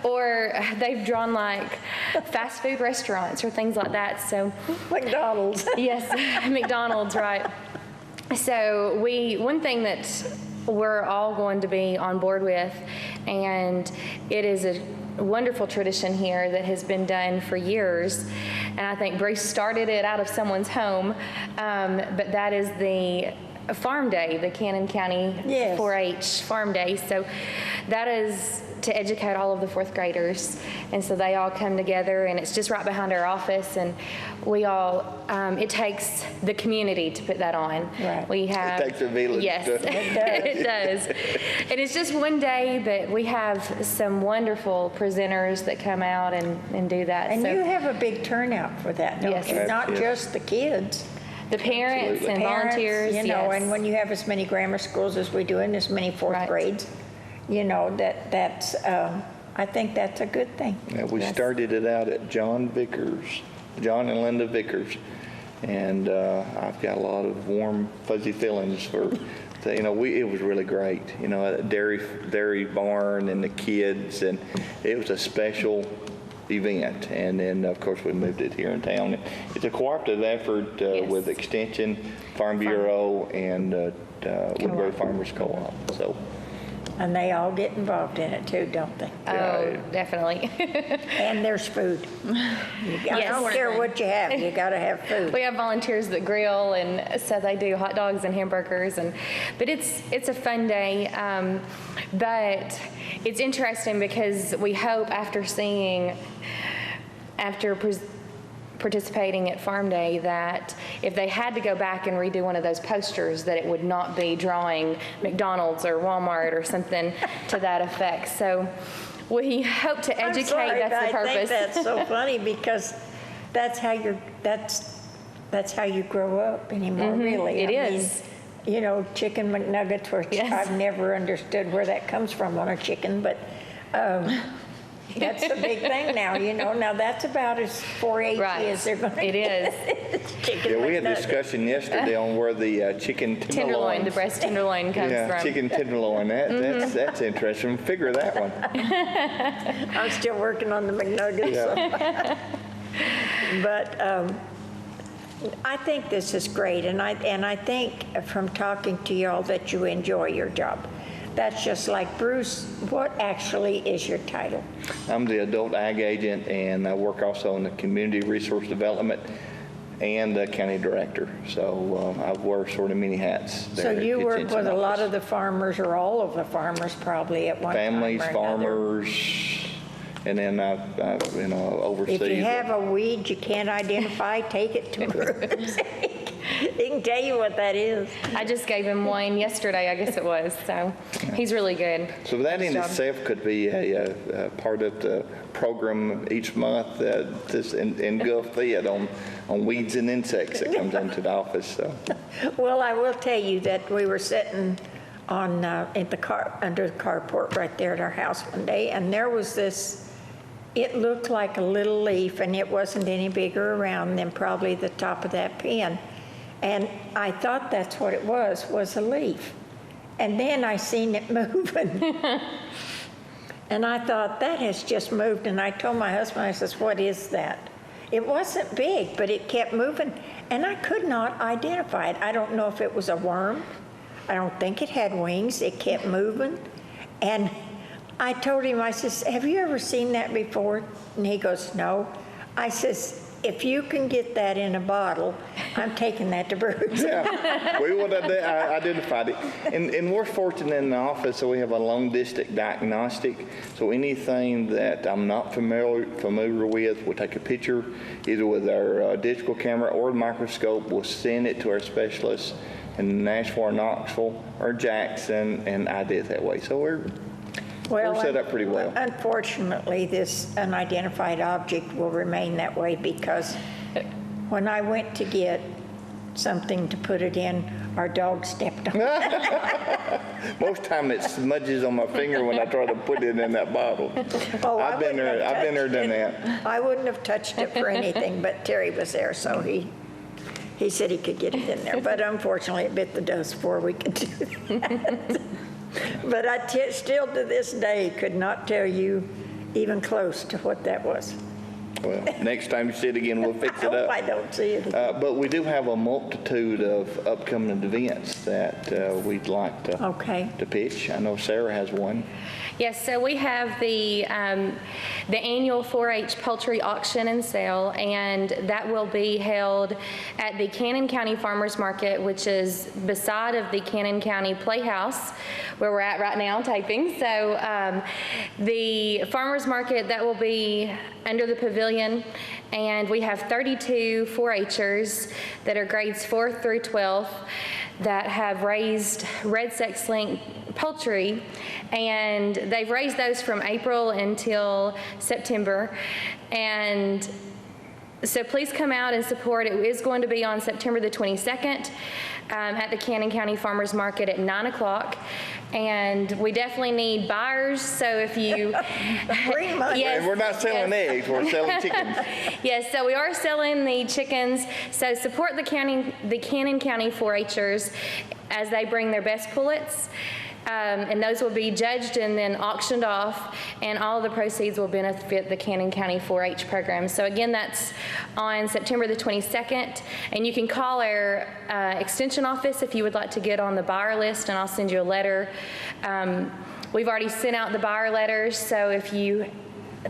or they've drawn like fast food restaurants or things like that. So McDonald's. yes, McDonald's, right. So one thing that we're all going to be on board with, and it is a wonderful tradition here that has been done for years, and I think Bruce started it out of someone's home, but that is the Farm Day, the Cannon County Yes. 4-H Farm Day. So that is to educate all of the 4th graders, and so they all come together, and it's just right behind our office, and we all, it takes the community to put that on. Right. We have, It takes a village. yes, it does. And it's just one day, but we have some wonderful presenters that come out and do that. And So you have a big turnout for that, don't Yes. you? Not Yes. just the kids. the parents Absolutely. and Parents, volunteers, you know, yes. and when you have as many grammar schools as we do and as many 4th Right. grades, you know, that's, I think that's a good thing. Yeah, we started it out at John and Linda Vickers, and I've got a lot of warm, fuzzy feelings for, you know, it was really great. You know, at dairy barn and the kids, and it was a special event. And then, of course, we moved it here in town. It's a cooperative effort Yes. with Extension, Farm Bureau, and Woodbury Farmers Co-op. So. And they all get involved in it too, don't they? Oh, definitely. And there's food. I Yes. don't care what you have, you gotta have food. We have volunteers that grill, and so they do hot dogs and hamburgers, but it's a fun day. But it's interesting because we hope after participating at Farm Day that if they had to go back and redo one of those posters, that it would not be drawing McDonald's or Walmart or something to that effect. So we hope to I'm educate. sorry, That's but the purpose. I think that's so funny because that's how you grow up anymore, really. It I mean, is. you know, chicken McNuggets, which Yes. I've never understood where that comes from on a chicken, but that's a big thing now, you know. Now that's about as 4-H Right. as they're going to It is. Chicken Yeah, we had a McNuggets. discussion yesterday on where the chicken Tenderloin, the breast tenderloin comes Yeah, from. chicken tenderloin. That's interesting. Figure that one. I'm still working on the McNuggets. Yeah. But I think this is great, and I think from talking to y'all that you enjoy your job. That's just like Bruce. What actually is your title? I'm the adult ag agent, and I work also in the community resource development and the county director. So I wear sort of many hats there. So at you the work extension with a lot office. of the farmers, or all of the farmers probably at one Families, time or another. farmers, and then I oversee. If you have a weed you can't identify, take it to Bruce. He can tell you what that is. I just gave him one yesterday, I guess it was, so he's really good. So that in Nice job. itself could be a part of the program each month, this engulf Ed on weeds and insects that comes into the office, so. Well, I will tell you that we were sitting on, in the car, under the carport right there at our house one day, and there was this, it looked like a little leaf, and it wasn't any bigger around than probably the top of that pen. And I thought that's what it was a leaf. And then I seen it moving. And I thought, that has just moved. And I told my husband, I says, what is that? It wasn't big, but it kept moving. And I could not identify it. I don't know if it was a worm. I don't think it had wings. It kept moving. And I told him, I says, have you ever seen that before? And he goes, no. I says, if you can get that in a bottle, I'm taking that to Bruce. Yeah, we would have identified it. And we're fortunate in the office, so we have a long distance diagnostic. So anything that I'm not familiar with, we'll take a picture either with our digital camera or the microscope. We'll send it to our specialists in Nashville, Knoxville, or Jackson, and ID it that way. So we're set up pretty well. Unfortunately, this unidentified object will remain that way because when I went to get something to put it in, our dog stepped on it. Most time it smudges on my finger when I try to put it in that bottle. Oh, I've been there, done that. I wouldn't have touched it for anything, but Terry was there, so he said he could get it in there. But unfortunately, it bit the dust before we could do that. But I still to this day could not tell you even close to what that was. Well, next time you see it again, we'll fix I it hope up. I don't see it again. But we do have a multitude of upcoming events that we'd like to pitch. I know Sarah has one. Yes, so we have the annual 4-H poultry auction and sale, and that will be held at the Cannon County Farmers Market, which is beside of the Cannon County Playhouse, where we're at right now taping. So the Farmers Market, that will be under the pavilion, and we have 32 4-Hers that are grades 4th through 12th that have raised red sex-linked poultry, and they've raised those from April until September. And so please come out and support. It is going to be on September the 22nd at the Cannon County Farmers Market at 9 o'clock. And we definitely need buyers, so if you... Bring money. Yes, And we're not selling eggs, we're selling chickens. Yes, so we are selling the chickens. So support the Cannon County 4-Hers as they bring their best pullets. And those will be judged and then auctioned off, and all of the proceeds will benefit the Cannon County 4-H program. So again, that's on September the 22nd, and you can call our extension office if you would like to get on the buyer list, and I'll send you a letter. We've already sent out the buyer letters, so if you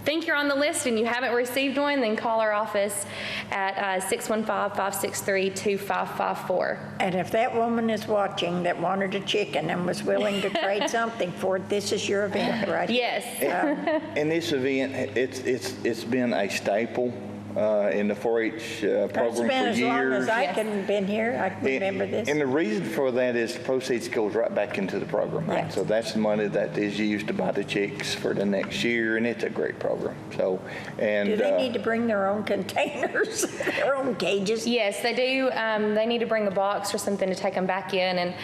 think you're on the list and you haven't received one, then call our office at 615-563-2554. And if that woman is watching that wanted a chicken and was willing to trade something for it, this is your event, right? Yes. And this event, it's been a staple in the 4-H program for years. It's been as long as I can been here. I can remember this. And the reason for that is the proceeds goes right back into the program. Yes. So that's the money that is used to buy the chicks for the next year, and it's a great program. So, and Do they need to bring their own containers, their own cages? Yes, they do. They need to bring a box or something to take them back in, and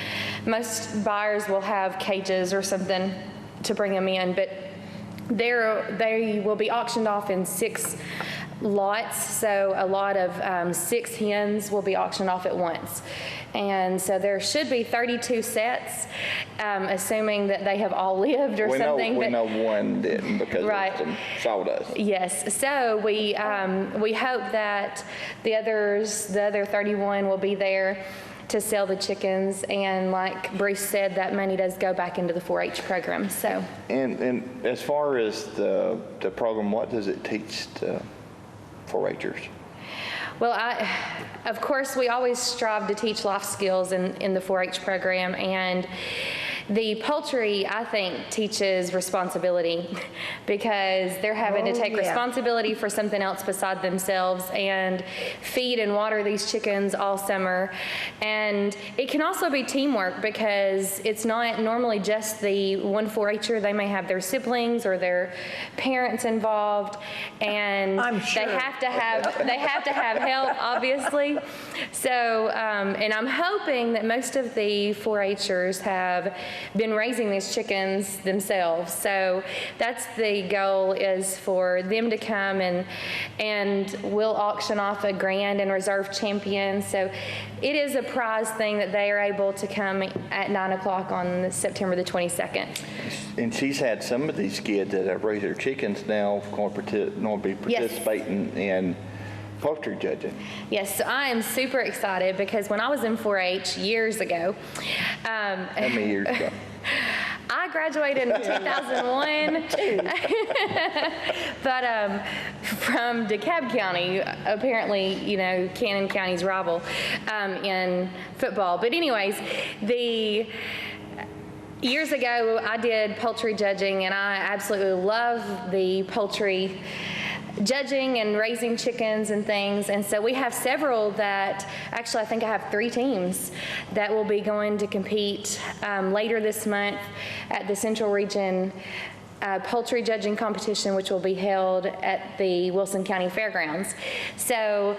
most buyers will have cages or something to bring them in, but they will be auctioned off in 6 lots, so a lot of 6 hens will be auctioned off at once. And so there should be 32 sets, assuming that they have all lived or something. We know one didn't because Right. of some sawdust. Yes, so we hope that the other 31 will be there to sell the chickens, and like Bruce said, that money does go back into the 4-H program. So. And as far as the program, what does it teach the 4-Hers? Well, of course, we always strive to teach life skills in the 4-H program, and The poultry, I think, teaches responsibility because they're having to take responsibility for something else beside themselves and feed and water these chickens all summer. And it can also be teamwork because it's not normally just the one 4-H'er. They may have their siblings or their parents involved, and I'm sure. they have to have help, obviously. So, and I'm hoping that most of the 4-H'ers have been raising these chickens themselves. So that's the goal, is for them to come and we'll auction off a grand and reserve champion. So it is a prize thing that they are able to come at 9 o'clock on September the 22nd. And she's had some of these kids that have raised their chickens now going to be participating in poultry judging. Yes, so I am super excited because when I was in 4-H years ago, How many years ago? I graduated in 2001, but from DeKalb County, apparently, you know, Cannon County's rival in football. But anyways, years ago, I did poultry judging, and I absolutely love the poultry judging and raising chickens and things. And so we have several that, actually I think I have 3 teams that will be going to compete later this month at the Central Region poultry judging competition, which will be held at the Wilson County Fairgrounds. So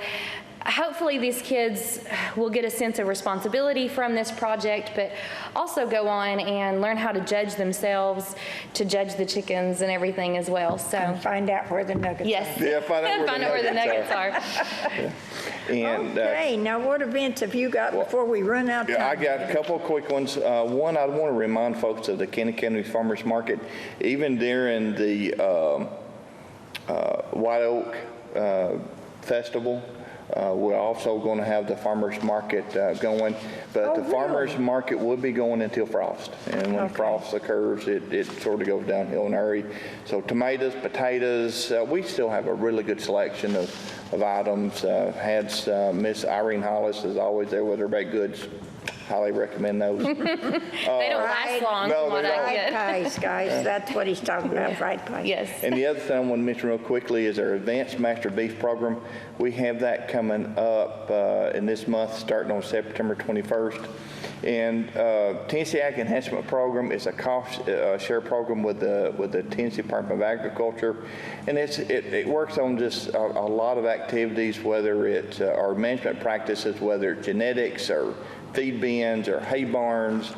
hopefully these kids will get a sense of responsibility from this project, but also go on and learn how to judge themselves, to judge the chickens and everything as well. So And find out where the nuggets are. yes, Yeah, find out where the nuggets are. And Okay, now what events have you got before we run out of time? yeah, I got a couple of quick ones. One, I want to remind folks of the Cannon County Farmers Market. Even during the White Oak Festival, we're also going to have the farmers market going, but the farmers market will be going until frost. And when frost occurs, it sort of goes downhill in a hurry. So tomatoes, potatoes, we still have a really good selection of items. Had Miss Irene Hollis, as always, there with her baked goods. Highly recommend those. They don't last long, No, from what they I don't. get. Fried pies, guys, that's what he's talking about, fried pies. Yes. And the other thing I want to mention real quickly is our Advanced Master Beef Program. We have that coming up in this month, starting on September 21st. And Tennessee Ag Enhancement Program is a cost share program with the Tennessee Department of Agriculture. And it works on just a lot of activities, whether it's our management practices, whether it's genetics or feed bins or hay barns,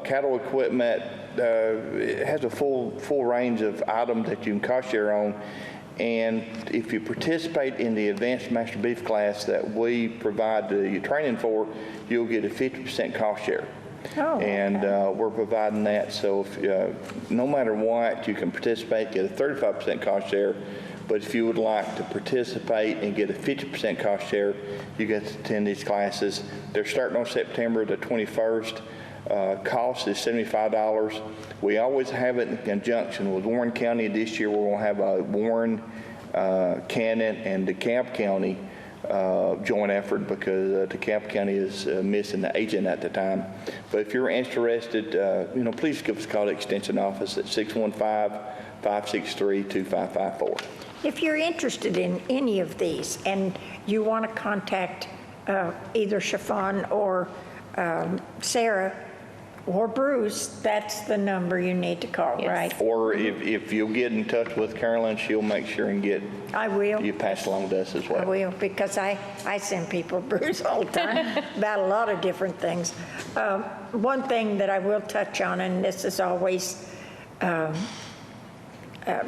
cattle equipment. It has a full range of items that you can cost share on. And if you participate in the Advanced Master Beef class that we provide the training for, you'll get a 50% cost share. Oh, And we're providing that, so if, no matter what, you can participate, get a 35% cost share. But if you would like to participate and get a 50% cost share, you get to attend these classes. They're starting on September the 21st. Cost is $75. We always have it in conjunction with Warren County. This year we're going to have a Warren, Cannon, and DeKalb County joint effort because DeKalb County is missing the agent at the time. But if you're interested, please give us a call to the Extension Office at 615-563-2554. If you're interested in any of these and you want to contact either Chiffon or Sarah or Bruce, that's the number you need to call, Yes. right? Or if you'll get in touch with Carolyn, she'll make sure and get I will. you passed along to us as well. I will, because I send people Bruce all the time about a lot of different things. One thing that I will touch on, and this is always,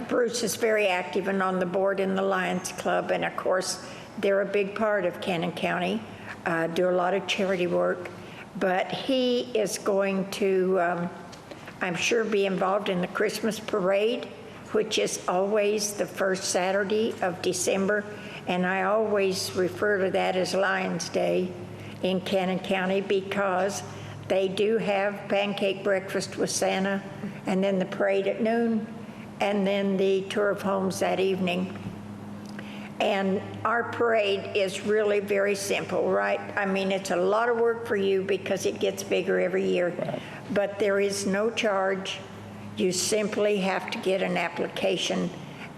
Bruce is very active and on the board in the Lions Club, and of course, they're a big part of Cannon County, do a lot of charity work, but he is going to, I'm sure, be involved in the Christmas parade, which is always the first Saturday of December, and I always refer to that as Lions Day in Cannon County because they do have pancake breakfast with Santa, and then the parade at noon, and then the tour of homes that evening. And our parade is really very simple, right? I mean, it's a lot of work for you because it gets bigger every year. But there is no charge. You simply have to get an application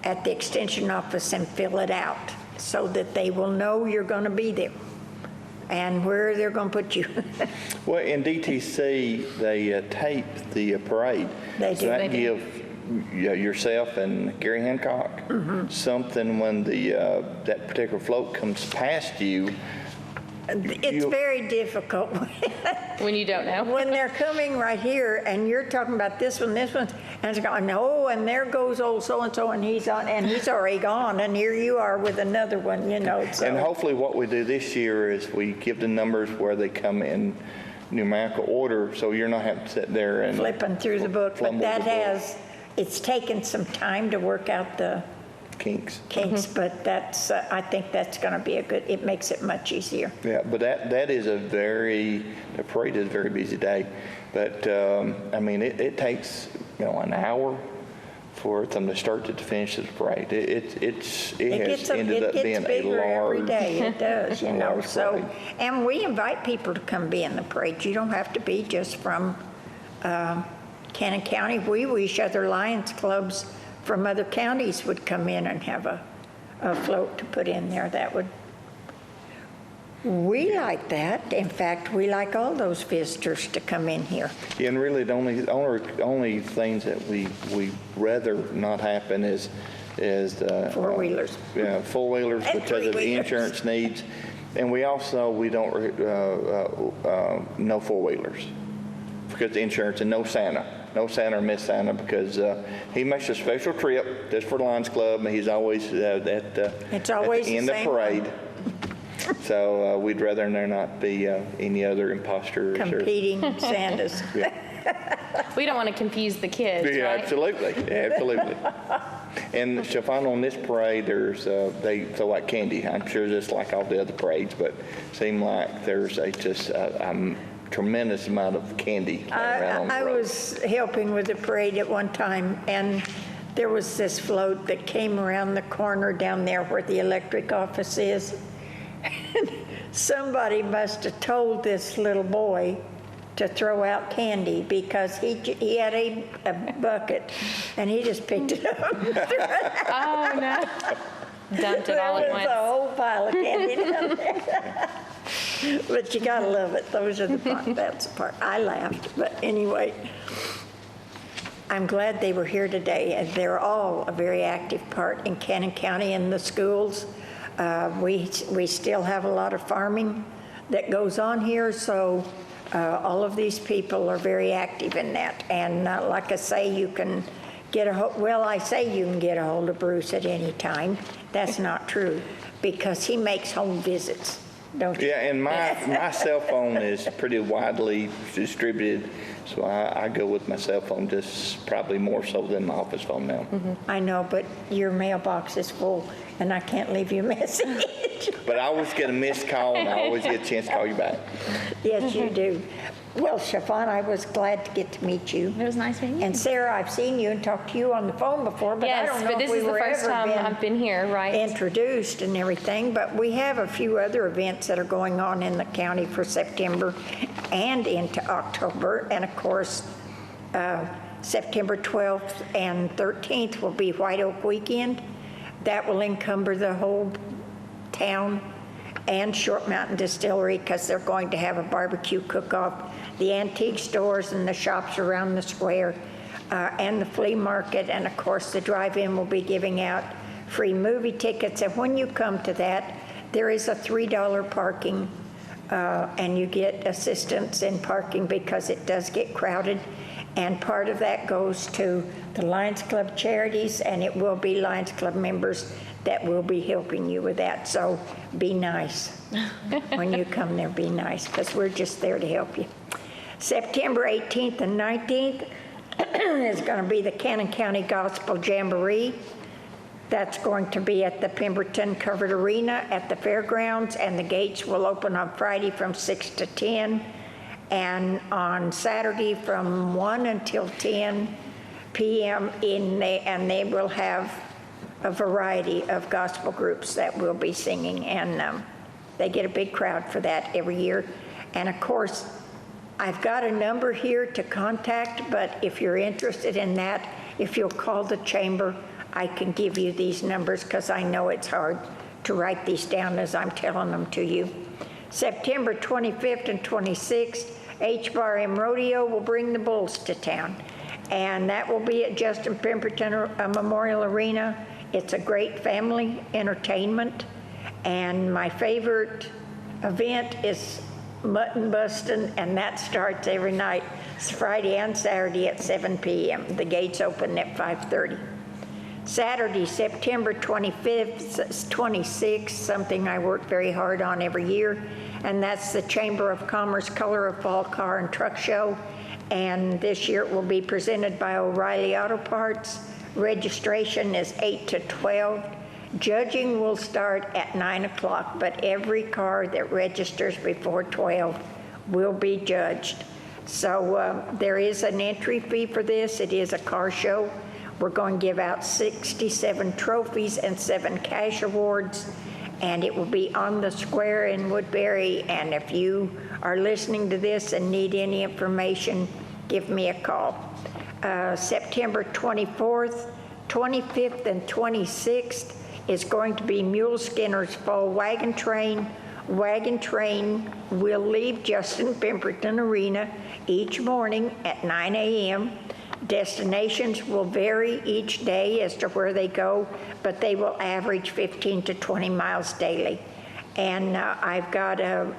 at the extension office and fill it out so that they will know you're going to be there and where they're going to put you. Well, in DTC, they tape the parade. They do. So that They do. give yourself and Gary Hancock something when that particular float comes past you. It's very difficult When you don't know. when they're coming right here and you're talking about this one, and it's going, no, and there goes old so-and-so and he's already gone, and here you are with another one, you know. So. And hopefully what we do this year is we give the numbers where they come in numerical order, so you're not having to sit there and Flipping through the book, but fumble that the book. it's taken some time to work out the kinks. kinks, but that's, I think that's going to be it makes it much easier. Yeah, but that is the parade is a very busy day. But, I mean, it takes, an hour for from the start to the finish of the parade. It has ended up being a bigger every large, day, it does, you a know, large so, parade. and we invite people to come be in the parade. You don't have to be just from Cannon County. We wish other Lions clubs from other counties would come in and have a float to put in there. We like that. In fact, we like all those visitors to come in here. Yeah, and really the only things that we rather not happen is the Four-wheelers. Yeah, four-wheelers And because of the three-wheelers. insurance needs. And we don't no four-wheelers because of the insurance, and no Santa. No Santa or Miss Santa because he makes a special trip just for the Lions Club, and he's always It's always at the end the of same parade. So we'd rather there not be any other imposters. Competing Santas. We don't want to confuse the kids, Yeah, right? absolutely. Yeah, absolutely. And Stefan, on this parade, they throw out candy. I'm sure just like all the other parades, but seem like there's a tremendous amount of candy around on the I road. was helping with the parade at one time, and there was this float that came around the corner down there where the electric office is. Somebody must have told this little boy to throw out candy because he had a bucket, and he just picked it up. Oh, no. Dumped it all at There was a once. whole pile of candy down there. But you gotta love it. Those are the fun. That's the part. I laughed, but anyway. I'm glad they were here today, and they're all a very active part in Cannon County and the schools. We still have a lot of farming that goes on here, so all of these people are very active in that. And like I say, you can get I say you can get a hold of Bruce at any time. That's not true, because he makes home visits, don't you? Yeah, and my cell phone is pretty widely distributed, so I go with my cell phone just probably more so than my office phone now. I know, but your mailbox is full, and I can't leave you a message. But I always get a missed call, and I always get a chance to call you back. Yes, you do. Well, Shafan, I was glad to get to meet you. It was nice meeting you. And Sarah, I've seen you and talked to you on the phone before, but I Yes, don't know but if this we is the were first ever time I've been here, right? introduced and everything. But we have a few other events that are going on in the county for September and into October. And of course, September 12th and 13th will be White Oak Weekend. That will encumber the whole town and Short Mountain Distillery, because they're going to have a barbecue cook-off. The antique stores and the shops around the square, and the flea market, and of course the drive-in will be giving out free movie tickets. And when you come to that, there is a $3 parking, and you get assistance in parking because it does get crowded. And part of that goes to the Lions Club charities, and it will be Lions Club members that will be helping you with that. So be nice. When you come there, be nice, because we're just there to help you. September 18th and 19th is going to be the Cannon County Gospel Jamboree. That's going to be at the Pemberton Covered Arena at the fairgrounds, and the gates will open on Friday from 6 to 10, and on Saturday from 1 until 10 p.m. and they will have a variety of gospel groups that will be singing, and they get a big crowd for that every year. And of course, I've got a number here to contact, but if you're interested in that, if you'll call the chamber, I can give you these numbers because I know it's hard to write these down as I'm telling them to you. September 25th and 26th, H-Bar-M Rodeo will bring the bulls to town. And that will be at Justin Pemberton Memorial Arena. It's a great family entertainment. And my favorite event is mutton busting, and that starts every night. It's Friday and Saturday at 7 p.m. The gates open at 5:30. Saturday, September 25th, 26th, something I work very hard on every year, and that's the Chamber of Commerce Color of Fall Car and Truck Show. And this year it will be presented by O'Reilly Auto Parts. Registration is 8 to 12. Judging will start at 9 o'clock, but every car that registers before 12 will be judged. So there is an entry fee for this. It is a car show. We're going to give out 67 trophies and 7 cash awards, and it will be on the square in Woodbury. And if you are listening to this and need any information, give me a call. September 24th, 25th, and 26th is going to be Mule Skinner's Fall Wagon Train. Wagon Train will leave Justin Pemberton Arena each morning at 9 a.m. Destinations will vary each day as to where they go, but they will average 15 to 20 miles daily. And I've got a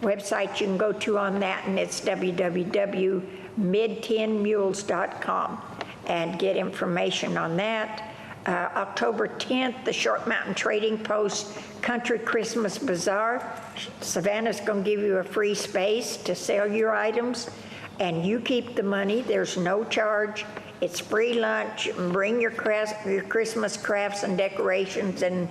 website you can go to on that, and it's www.mid10mules.com, and get information on that. October 10th, the Short Mountain Trading Post Country Christmas Bazaar. Savannah's going to give you a free space to sell your items, and you keep the money. There's no charge. It's free lunch. Bring your Christmas crafts and decorations, and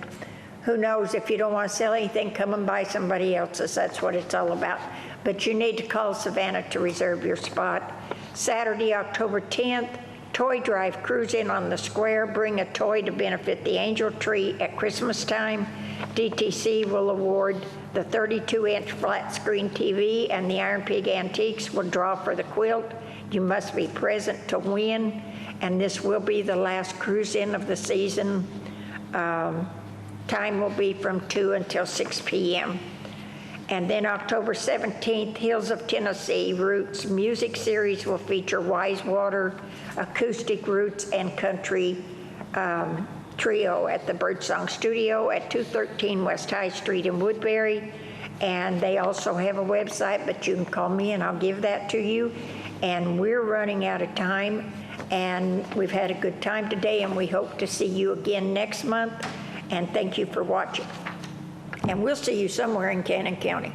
who knows, if you don't want to sell anything, come and buy somebody else's. That's what it's all about. But you need to call Savannah to reserve your spot. Saturday, October 10th, Toy Drive. Cruise in on the square. Bring a toy to benefit the angel tree at Christmas time. DTC will award the 32-inch flat screen TV, and the Iron Pig Antiques will draw for the quilt. You must be present to win, and this will be the last cruise in of the season. Time will be from 2 until 6 p.m. And then October 17th, Hills of Tennessee Roots Music Series will feature Wisewater, Acoustic Roots, and Country Trio at the Birdsong Studio at 213 West High Street in Woodbury. And they also have a website, but you can call me and I'll give that to you. And we're running out of time, and we've had a good time today, and we hope to see you again next month. And thank you for watching. And we'll see you somewhere in Cannon County.